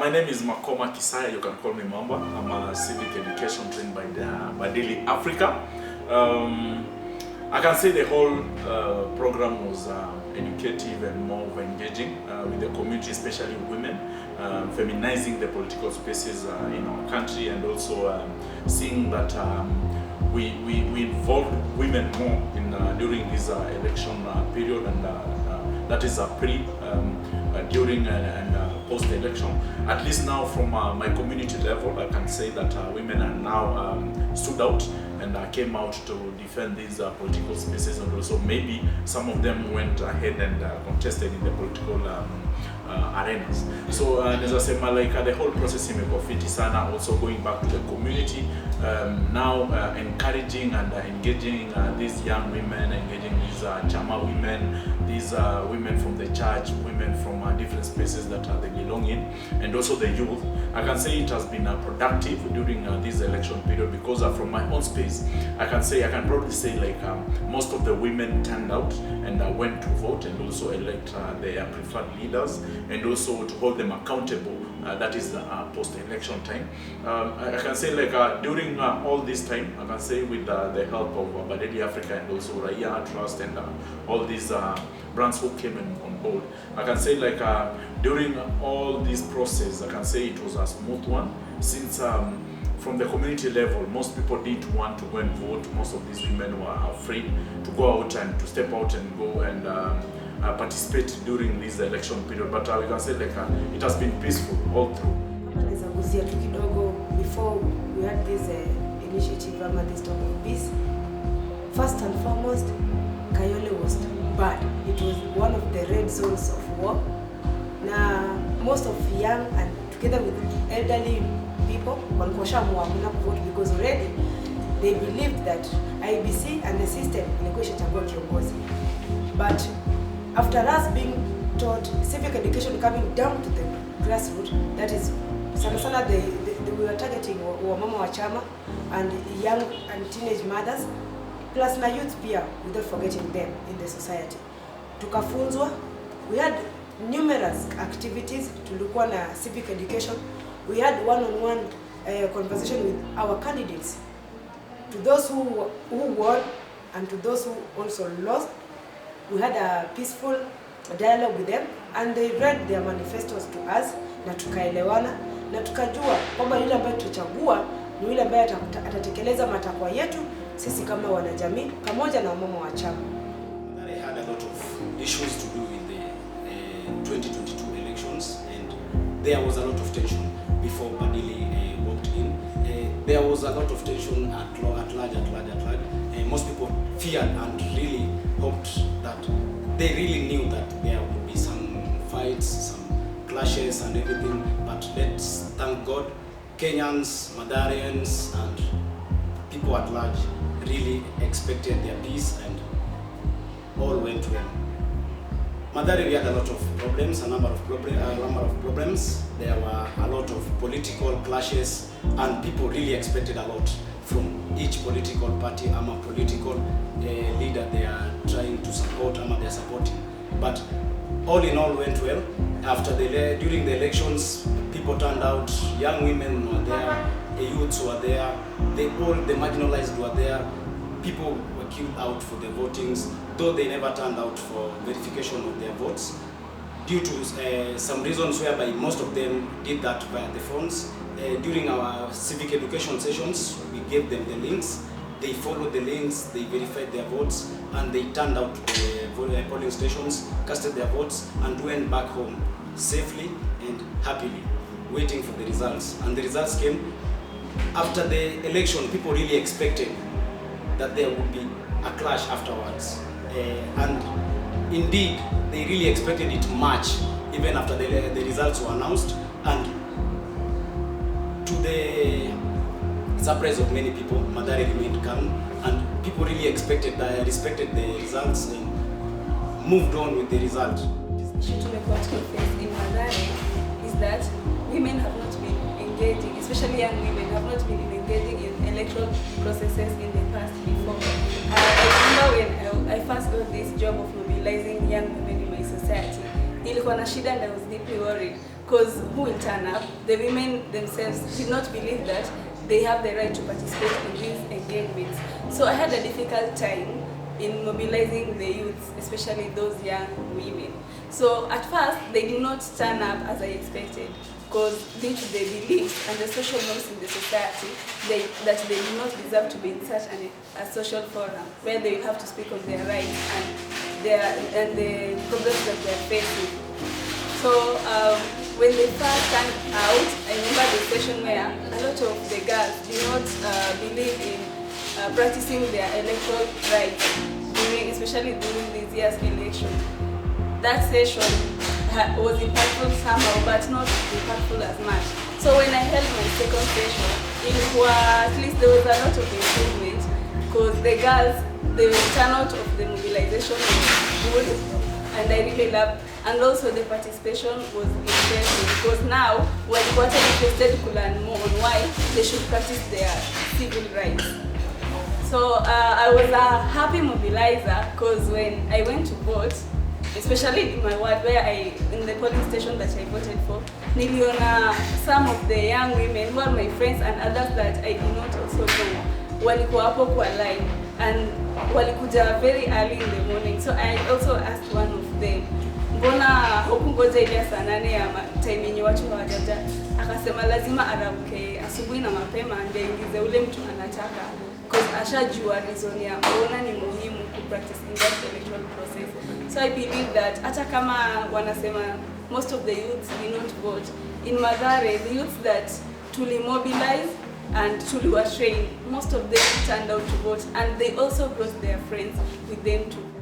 My name is Makoma Kisaya. You can call me Mamba. I'm a civic education trained by Daily Africa. I can say the whole program was educative and more engaging with the community, especially women, feminizing the political spaces in our country, and also seeing that we involved women more in during this election period, and that is pre, during and post-election. At least now from my community level, I can say that women are now stood out and came out to defend these political spaces, and also maybe some of them went ahead and contested in the political arenas. So as I said, the whole process imekuwa fiti sana, also going back to the community, now encouraging and engaging these young women, engaging these chama women, these women from the church, women from different spaces that they belong in, and also the youth. I can say it has been productive during this election period, because from my own space, I can probably say most of the women turned out and went to vote and also elect their preferred leaders, and also to hold them accountable. That is post-election time. I can say during all this time, I can say with the help of Daily Africa and also Raya Trust and all these brands who came on board, I can say during all this process, I can say it was a smooth one, since from the community level, most people didn't want to go and vote. Most of these women were afraid to go out and to step out and go and participate during this election period, but we can say it has been peaceful all through. Before we had this initiative, this talk of peace, first and foremost, Kayole was bad. It was one of the red zones of war. Now, most of young and together with elderly people walikuwa hamna vote, because already they believed that IBC and the system ilikuwa ishachagua kiongozi. But after us being taught civic education coming down to the grassroots, that is sana we were targeting wamama wa chama and young and teenage mothers, plus na youth pia, without forgetting them in the society. Tukafunzwa, we had numerous activities, tulikuwa na civic education, we had one-on-one conversation with our candidates, to those who won and to those who also lost. We had a peaceful dialogue with them, and they read their manifestos to us, na tukaelewana na tukajua kwamba yule ambaye tutachagua ni yule ambaye atatekeleza matakwa yetu sisi kama wanajamii pamoja na wamama wa chama. They had a lot of issues to do with the 2022 elections, and there was a lot of tension before Badili walked in. There was a lot of tension at large. Most people feared and really hoped that they really knew that there would be some fights, some clashes and everything, but let's thank God, Kenyans, Madarians and people at large really expected their peace, and all went well. Madari, we had a lot of problems, a number of problems. There were a lot of political clashes, and people really expected a lot from each political party, political leader they are trying to support, they are supporting. But all in all went well. During the elections, people turned out, young women were there, the youths were there, the marginalized were there. People were queued out for the votings, though they never turned out for verification of their votes, due to some reasons whereby most of them did that via the phones. During our civic education sessions, we gave them the links. They followed the links, they verified their votes, and they turned out to the polling stations, casted their votes, and went back home safely and happily, waiting for the results. And the results came after the election. People really expected that there would be a clash afterwards, and indeed they really expected it much even after the results were announced. And to the surprise of many people, Madari remained calm, and people really respected the results and moved on with the result. The issue in Madari is that women have not been engaging, especially young women have not been engaging in electoral processes in the past before. I remember when I first got this job of mobilizing young women in my society, nilikuwa na shida and I was deeply worried. because who will turn up? The women themselves did not believe that they have the right to participate in these engagements. So I had a difficult time in mobilizing the youths, especially those young women. So at first, they did not turn up as I expected, because due to their beliefs and the social norms in the society, that they do not deserve to be in such a social forum where they have to speak on their rights and the problems that they are facing. So when they first turned out, I remember the session where a lot of the girls do not believe in practicing their electoral rights, especially during this year's election. That session was impactful somehow, but not impactful as much. So when I held my second session, at least there was a lot of improvement, because the girls, the turnout of the mobilization was good, and I really loved. And also the participation was interesting, because now we're interested to learn more on why they should practice their civil rights. So I was a happy mobilizer, because when I went to vote, especially in my ward where in the polling station that I voted for, niliona some of the young women who are my friends and others that I did not also know, walikuwa hapo kwa line, and walikuja very early in the morning. So I also asked one of them, mbona hukungoja ile saa 8 ya time yenye watu hawajaja? Akasema lazima arauke asubuhi na mapema ndio ingize ule mtu anataka, because ashajua reason ya mbona ni muhimu ku practice in that electoral process. So I believe that hata kama wanasema most of the youths did not vote, in Mathare, the youths that truly mobilize and truly were trained, most of them turned out to vote, and they also brought their friends with them too.